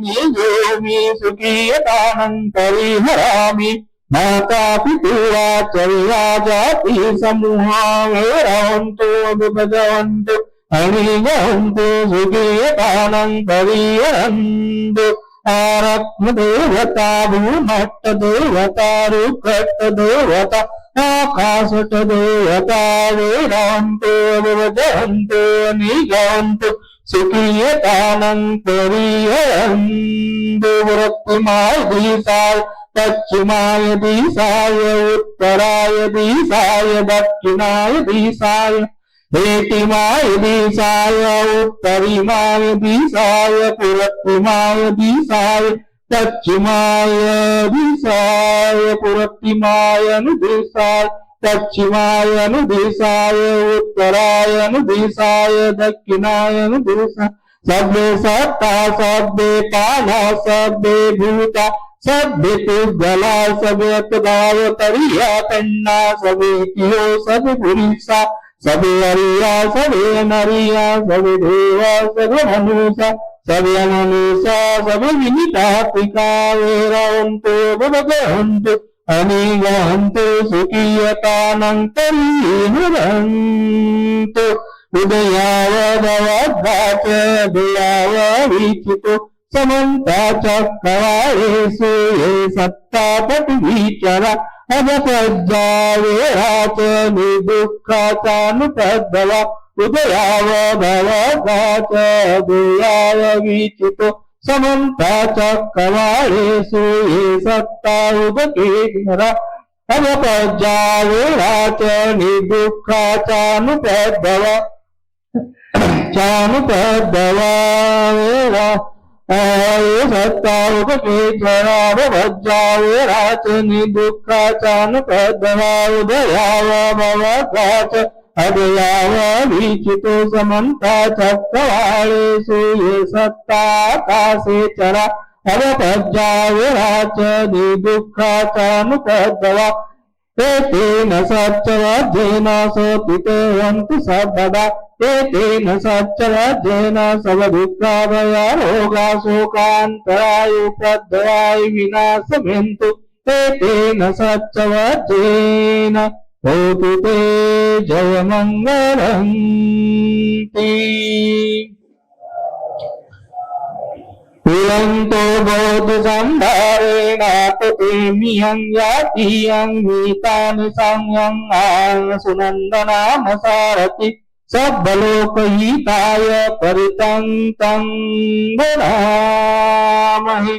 नमोऽभि सुखीयतानं परिहरामि माता पितुराचर्या जाति समूहा वेरवन्तु विभजन्तु अणिगन्तु सुखीयतानं परिहरन्तु आरत्मदेवता भूमट्टदेवता रुक्कट्टदेवता आकाशट्टदेवता वेदान्तो विभजन्तु निगन्तु सुखीयतानं परिहरन्तु वृत्तिमाय दिशाय पश्चिमाय दिशाय उत्तराय दिशाय दक्षिणाय दिशाय हेतिमाय दिशाय उत्तरिमाय दिशाय पूर्वमाय दिशाय पश्चिमाय दिशाय पूर्वतिमाय अनुदिशाय पश्चिमाय अनुदिशाय उत्तराय अनुदिशाय दक्षिणाय अनुदिशाय सभ्ये सत्ता सभ्ये पाला सभ्ये भूता सभ्ये कुगला सभ्ये तदावतरिया तन्ना सभ्ये कियो सभ्ये पुरुषा सभ्ये हरिया सभ्ये नरिया सभ्ये देवा सभ्ये मनुष्य सभ्ये मनुष्य सभ्ये विनितात्मिका वेरवन्तु भगवन्तु अनिगन्तु सुखीयतानन्तरीहरन्तु उदयावदवद्वाच दयाववीक्षितो समन्ता चक्रवालेषु ये सत्तापतिविचर अवसज्जावेराच निर्दुःखाचानुपद्भव उदयावदवद्वाच दयाववीक्षितो समन्ता चक्रवालेषु ये सत्ता उदकेश्वर अवपज्जावेराच निर्दुःखाचानुपद्भव चानुपद्भवेरा ये सत्ता उपकेश्वरावपज्जावेराच निर्दुःखाचानुपद्भव उदयावभवद्वाच अदयाववीक्षितो समन्ता चक्रवालेषु ये सत्ताकाशे चरा अवपज्जावेराच निर्दुःखाचानुपद्भव एतेन सच्चवज्जेन सोऽपितेवन्तु सर्वदा एतेन सच्चवज्जेन सर्वदुःखाभयारोगा शोकान्तरायुपद्भवाय विनाशमेन्तु एतेन सच्चवज्जेन होतु ते जयमङ्गलम् पुलन्तो बोधु सम्भारेण ततेमियं यातियं गीतानि संयं सुनन्दनाम सारथि सब्बलोकहिताय परितं तं भजामहे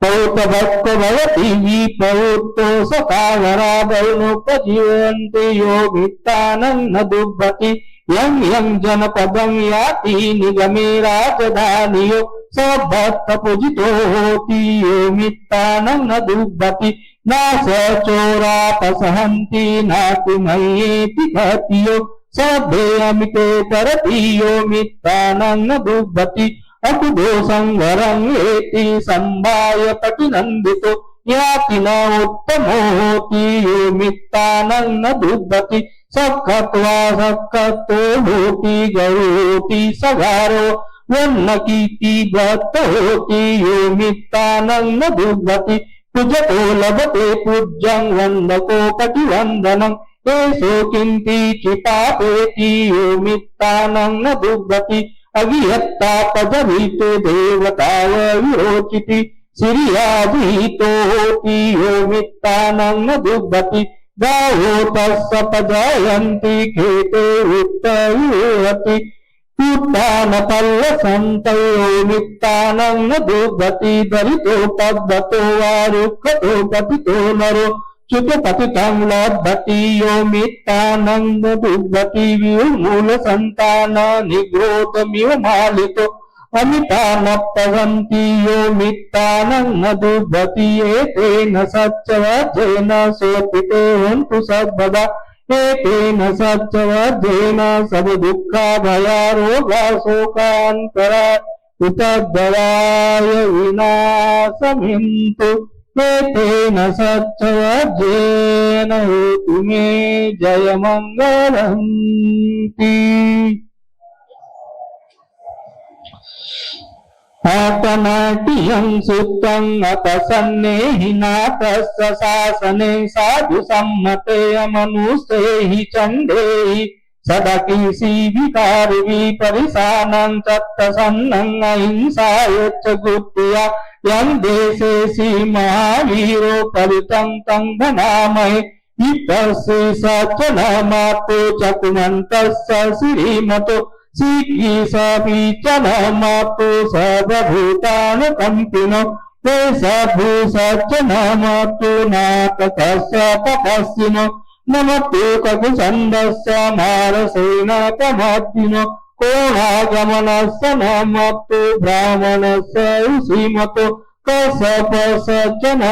पौतभक्तो भवति विपौतो सखावरादनुपजीवन्ति यो भित्तानं न दुर्भति यं यं जनपदं याति निगमे राजधानियो सभक्तपूजितो होति यो मित्तानं न दुर्भति न स चोरापसहन्ति नाति मय्येति कथियो सभ्ये अमिते तरति यो मित्तानं न दुर्भति अकुदो संवरं एति संभाय पटिनन्दितो याति न उत्तमो होति यो मित्तानं न दुर्भति सक्कत्वा सक्कतो होति गौरोति सगारो वन्नकीति भक्तो होति यो मित्तानं न दुर्भति पूजको लभते पूज्यं वन्दको पटिवन्दनं एषो किन्ति चिपापेति यो मित्तानं न दुर्भति अगिहत्ता पदवीतो देवताव विरोचिति श्रियाधीतो होति यो मित्तानं न दुर्भति गावो तस्य पजायन्ति खेते उत्तयुवति उत्तानपल्लसन्तयो मित्तानं न दुर्भति दरितो पद्मतो वा रुक्खतो पतितो नरो च्युतपतितं लभति यो मित्तानं न दुर्भति विमूलसन्तान निग्रोधमिव मालितो अमितानप्पवन्ति यो मित्तानं न दुर्भति एतेन सच्चवज्जेन सोऽपितेवन्तु सर्वदा एतेन सच्चवज्जेन सर्वदुःखाभयारोगा शोकान्तरा उपद्रवाय विनाशमिन्तु एतेन सच्चवज्जेन हेतु मे जयमङ्गलम् आतनाट्यं सुप्तं अपसन्नेहि नाथस्य शासने साधु सम्मते अमनुष्येहि चण्डेहि सदकीसी विकारि विपरिसानं चत्तसन्नं अहिंसायच्च गुप्त्या यं देशेसि महावीरो परितं तं धनामहे इतस्य सचनमातो चकुमन्तस्य श्रीमतो सीकीसपीचनमातो सर्वभूतानुकम्पिनो ते सभूसच्चनमातो नाकस्य तपस्विनो नमते ककुसन्दस्य मारसेन प्रमद्दिनो कोणागमनस्य नमतो ब्राह्मणस्य ऋषिमतो कसपसचनमतु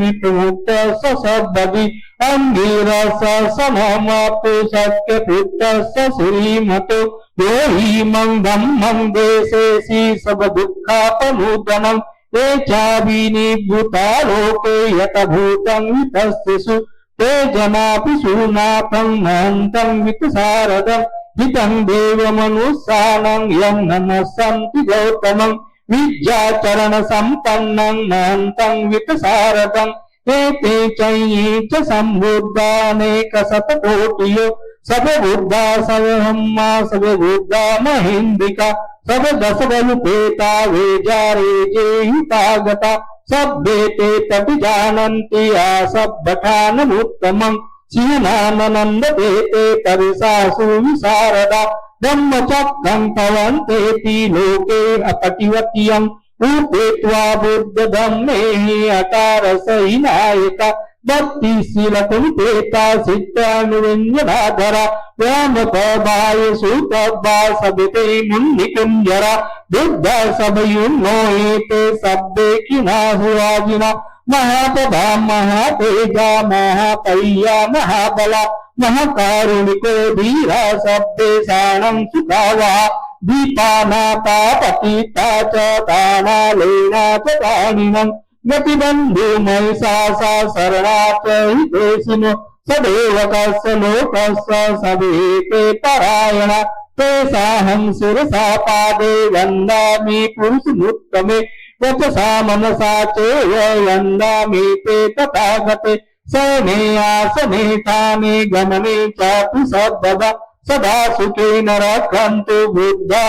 विप्रमुक्त ससद्दधि अंगिरस सनमतु सत्यपुत्र श्रीमतो यो हिमं धम्मं देशेसि सब दुःखापनूतनं ते चाभिनिभूता लोके यतभूतं वितस्तेषु ते जनापि शूनाथं महन्तं वितसारदं हितं देवमनुसानं यं नमस्सन्ति गौतमं विद्याचरण संपन्नं महन्तं वितसारदं एते च सम्बुद्धानेक शतकोटियो सब बुद्धा सब ब्रह्मा सब बुद्धा महेन्द्रिका सब दस बलुपेता वेजारे जेहितागता सभ्ये ते तपि जानन्ति आसभ्यठानमुत्तमं शिवनानन्द ते तविसासु विशारदा ब्रह्मचक्रं पवन्तेति लोके अपटिवत्यं उपेत्वा बुद्धधम्मेहि अकारसहिनायका भक्तिशीलकुलिपेता सिद्धानुरञ्जनाधरा व्यामकबाय सुतभा सविते मुन्निकुञ्जरा बुद्ध सबयुन्नो एते सब्बे किनाहुराजिना महापदा महातेजा महापय्या महाबला महाकारुणिको धीरा सब्बे साणं सुखावा दीपानाता पतिता च तानालेना च तानिनं गतिबन्धु महिषासा शरणाच हितेशिनो सदेवकस्य लोकस्य सवेते परायणा तेषाहं शिरसा पादे वन्दामि पुरुषमुत्तमे वचसा मनसा चैव वन्दामि ते तथागते सने आसने ताने गमने चापि सद्ददा सदा सुखेन रक्षन्तु बुद्धा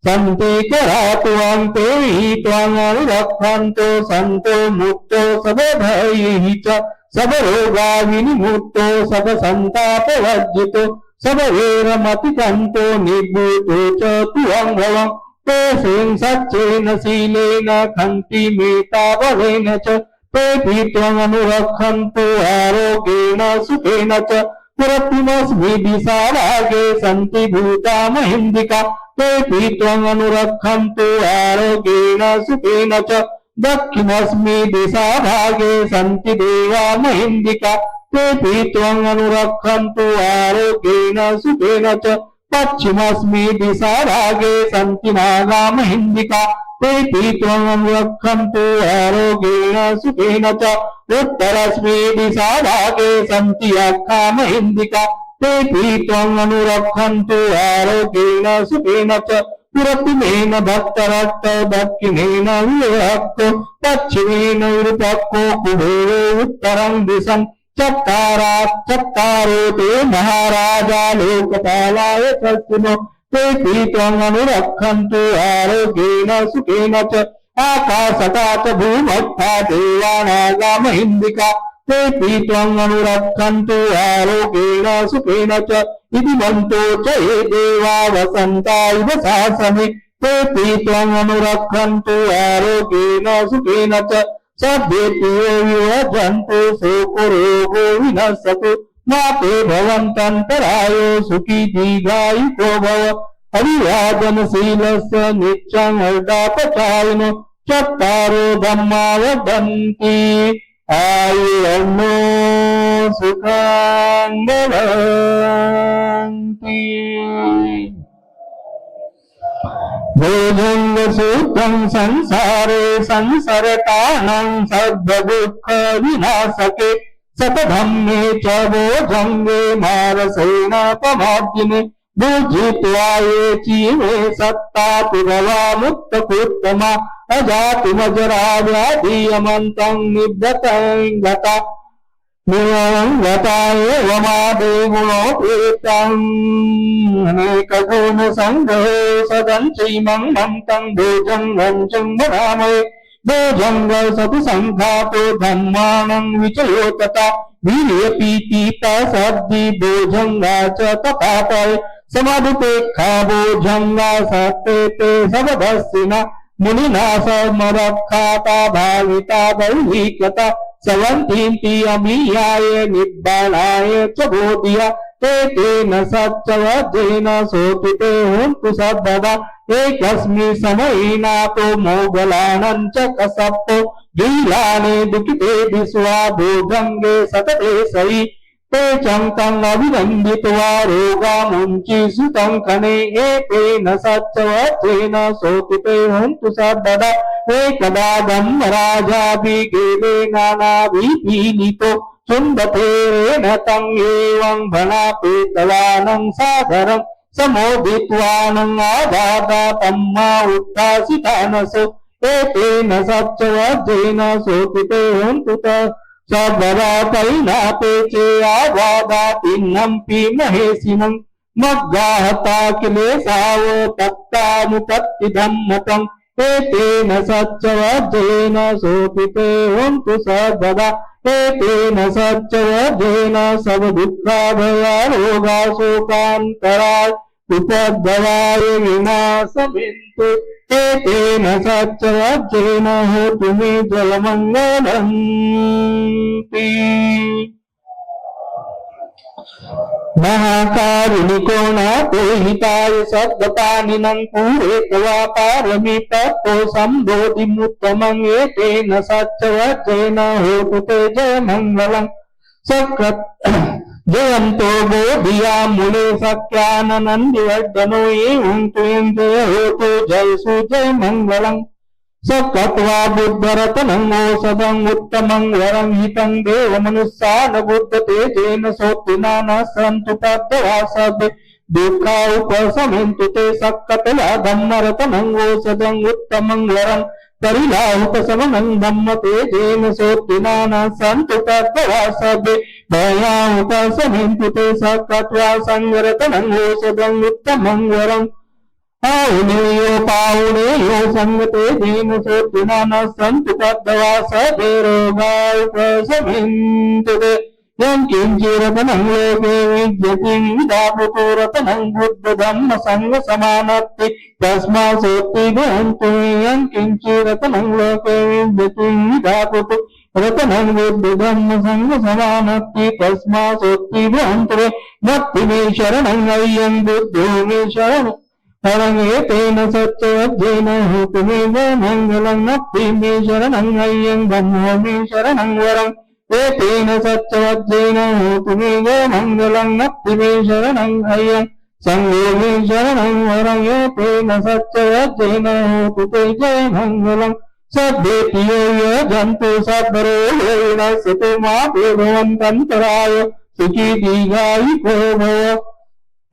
सन्ति करातु अन्ते हि त्वामनुरक्षन्तु सन्तो मुक्तो सबभयैः च सबरोगा विनिमुक्तो सबसन्तापवर्जितो सबवेरमतिकन्तो निभूतो च त्वं तेषें सच्चेन शीलेन खन्ति मेतावलेन च तेऽपि त्वमनुरक्षन्तु आरोग्येण सुखेन च पुरतिमस्मि दिशाभागे सन्ति भूता महेन्द्रिका तेऽपि त्वमनुरक्षन्तु आरोग्येण सुखेन च दक्षिणस्मि दिशाभागे सन्ति देवा महेन्द्रिका तेऽपि त्वमनुरक्षन्तु आरोग्येण सुखेन च पश्चिमस्मि दिशाभागे सन्ति नागा महेन्द्रिका तेऽपि त्वमनुरक्षन्तु आरोग्येण सुखेन च उत्तरस्मि दिशाभागे सन्ति अक्खा महेन्द्रिका तेऽपि त्वमनुरक्षन्तु आरोग्येण सुखेन च पुरतिमेन भक्तरक्तो दक्षिणेन विरक्तो पश्चिमेन विरूपको कुबेरो उत्तरं दिशं चत्तारो ते महाराजा लोकपालाय सत्सिनो तेऽपि त्वमनुरक्षन्तु आरोग्येण सुखेन च आकाशतात् भूमत्था देवानागा महेन्द्रिका तेऽपि त्वमनुरक्षन्तु आरोग्येण सुखेन च इति मन्तो च ये देवा वसन्ता इव शासने तेऽपि त्वमनुरक्षन्तु आरोग्येण सुखेन च सभ्येभ्यो विभजन्तु शोकरोगो विनश्यतु मा ते भवन्तन्तरायो सुखी दीर्घायुको भव अभिवादनशीलस्य नित्यं हृदापचारिणो चत्तारो धम्मा वदन्ति आयुर्नो सुखं भवन्ति भोजङ्गसूत्रं संसारे संसरतानं सर्वदुःख विनाशके सतधम्मे च भोजङ्गे मारसेन पमाद्यने भुजित्वा ये चीमे सत्ता तुभवा मुक्तकुत्तमा अजातिमजरा व्याधियमन्तं निभृतं गता एवमादे गुणोपेतम् अनेकगुणसङ्ग्रहो सदञ्चैमं मन्तं भोजङ्गं चुम्बनामये भोजङ्ग सतु सङ्घातो धम्मानं विचयो तथा वीर्यपीतिता सद्धि भोजङ्गा च तथापय समाधिपेक्षा भोजङ्गा सत्ते सबदस्सिना मुनिना समरक्षाता भाविता दैविकता सवन्तीति अमीयाय निब्बाणाय च बोधिया तेन सच्चवज्रेन सोतिते हुन्तु सर्वदा एकस्मिन् समयेनातो मोगलानं च कसप्पो गीलाने दुःखिते विश्वा भोगङ्गे सतते सहि ते चङ्कम् अभिनन्दित्वा रोगामुञ्ची सुतं खने एतेन सच्चवज्रेन सोतिते हुन्तु सर्वदा एकदा धर्मराजाभिगेले नानाभिपीडितो चुम्बतेन तम् एवं भणापेतवानं सागरं समोदित्वानं आदाता तम्मा उत्थासितानसो एतेन सच्चवज्रेन सोतिते हुन्तु सर्वदा पैनापे चे आवादातिन्नं पीमहेसिनं मग्गाहता क्लेशाव तत्तानुपत्तिधम्मतम् एतेन सच्चवज्रेन सोतिते हुन्तु सर्वदा एतेन सच्चवज्रेन सर्वदुःखाभया रोगा शोकान्तराय उपद्रवाय विनाशमिन्तु एतेन सच्चवज्रेन होतु मे जलमङ्गलम् महाकारुणिको नातो हिताय सद्गतानिनं पूरेत्वा पारमी तत्तो सम्बोधिमुत्तमं एतेन सच्चवज्रेन होतु ते जयमङ्गलम् सकृत् जयन्तो बोधिया मुने सख्याननन्दिवर्धनो एवं तुयं जय होतु जयसु जयमङ्गलम् सकत्वा बुद्धरतनं औषधं उत्तमं वरं हितं देवमनुस्सान बुद्धतेजेन सोत्तिना न सन्तु तद्वासद् दुःखा उपशमन्तु ते सकतला धम्मरतनं औषधं उत्तमं वरं परिलाहुपशमनं धम्मतेजेन सोत्तिना न सन्तु तद्वासद् भया उपशमन्तु ते सकत्वा संवरतनं औषधं उत्तमं वरं पावनेयो पावनेयो संगते जेन सोत्तिना न सन्तु तद्वासदे रोगा उपशमन्तु ते यं किञ्चिरतनं लोके विद्यति विदापुतो रतनं बुद्धधम्म संगसमानत्ति तस्मात् सोत्तिभवन्तु यं किञ्चिरतनं लोके विद्यति विदापुतो रतनं बुद्धधम्म संगसमानत्ति तस्मात् सोत्तिभवन्तु भक्ति मे शरणं अय्यं बुद्धो मे शरणं एतेन सच्चवज्रेन होतु मे जयमङ्गलं भक्ति मे शरणं अय्यं ब्रह्मो मे शरणं वरम् एतेन सच्चवज्रेन होतु मे जयमङ्गलं भक्ति मे शरणं अय्यं संघो मे शरणं वरम् एतेन सच्चवज्रेन होतु ते जयमङ्गलम् सद्देतियो यजन्तु सद्रोगेण सुतो मा भवन्तन्तराय सुखी दीर्घायुको भव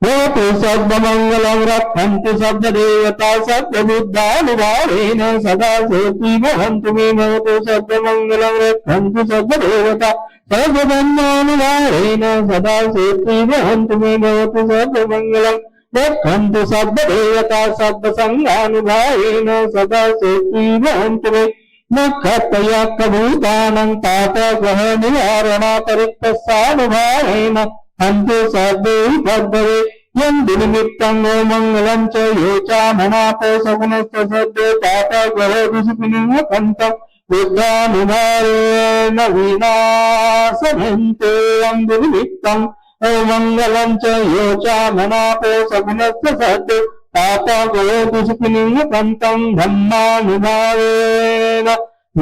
होतु सर्वमङ्गलं रक्षन्तु सर्वदेवता सर्वबुद्धानुभावेन सदा सोऽपि भवन्तु मे भवतु सर्वमङ्गलं रक्षन्तु सर्वदेवता सर्वधर्मानुभावेन सदा सोऽपि भवन्तु मे भवतु सर्वमङ्गलं रक्षन्तु सर्वदेवता सर्वसङ्गानुभावेन सदा सोऽपि भवन्तु मे नक्षत्रयकभूतानं तातग्रहनिवारणापरिक्तस्यानुभावेन हन्तु सर्वे भद्रे यन्निमित्तं नो मङ्गलं च यो चामनापो सगुणस्य सद्यो तातग्रहविषुपिनं कन्तम् बुद्धानुभावेन विनाशमन्ते यन्निमित्तं नो मङ्गलं च यो चामनापो सगुणस्य सद्यो तातग्रहविषुपिनं कन्तम् धम्मानुभावेन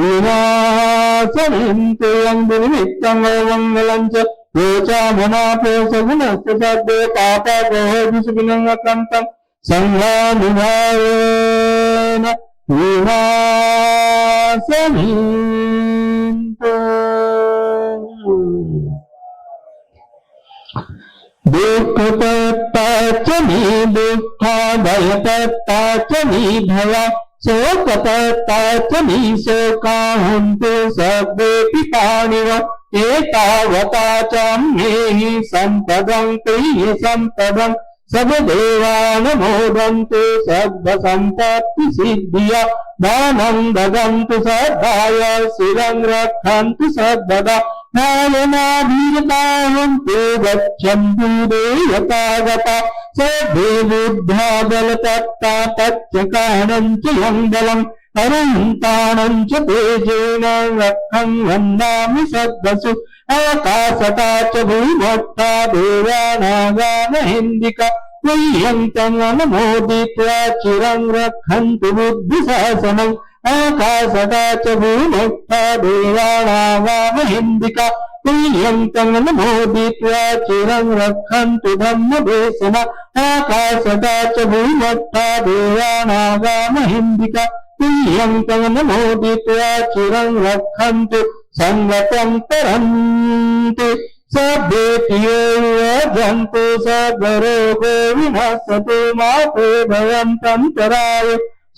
विनाशमन्ते यन्निमित्तं नो मङ्गलं च यो चामनापो सगुणस्य सद्यो तातग्रहविषुपिनं कन्तम् संघानुभावेन विनाशमन्ते दुःखकर्ता च मे दुःखाभयकर्ता च मे भया शोककर्ता च मे शोकाहन्तु सर्वेऽपि पाणिव एतावता च मे सम्पदं प्रिय सम्पदं सर्वदेवानुमोदन्तु सर्वसम्पत्तिसिद्धिया दानं ददन्तु सर्वाय शिरं रक्षन्तु सर्वदा नायनाभिरताहन्तु गच्छन्तु देवतागता सर्वे बुद्धा बलतत्ता तच्चकारणं च यं बलम् अरुन्ताणं च तेजेन रक्षं वन्दामि सद्वसु आकाशता च भूमत्ता देवानागामहिन्दिका मह्यन्तमनुमोदित्वा चिरं रक्षन्तु बुद्धिशासनम् आकाशता च भूमत्ता देवानागामहिन्दिका मह्यन्तमनुमोदित्वा चिरं रक्षन्तु धम्मदेशना आकाशता च भूमत्ता देवानागामहिन्दिका मह्यन्तमनुमोदित्वा चिरं रक्षन्तु संगतं तरन्ति सभ्येतियो जन्तु सर्वरोगो विनश्यतु माते भवन्तन्तराय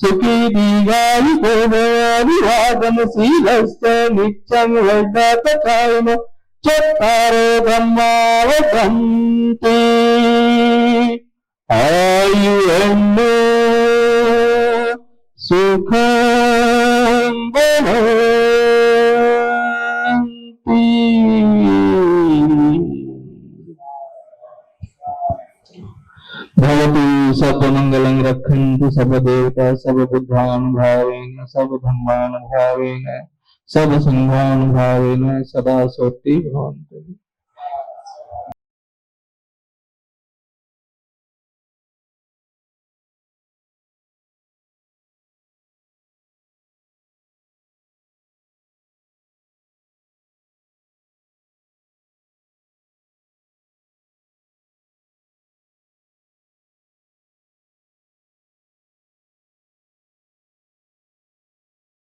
सुखी दीर्घायुको भवाभिवादनशीलस्य नित्यं वर्धतकायिनो चत्वारो धम्मा वदन्ति आयुर्नो सुखं भवन्ति। भवतु सर्वमंगलं रक्षन्तु सर्वदेवता सर्वबुद्धानुभावेन सर्वधर्मानुभावेन सर्वसंघानुभावेन सदा सोति भवन्तु।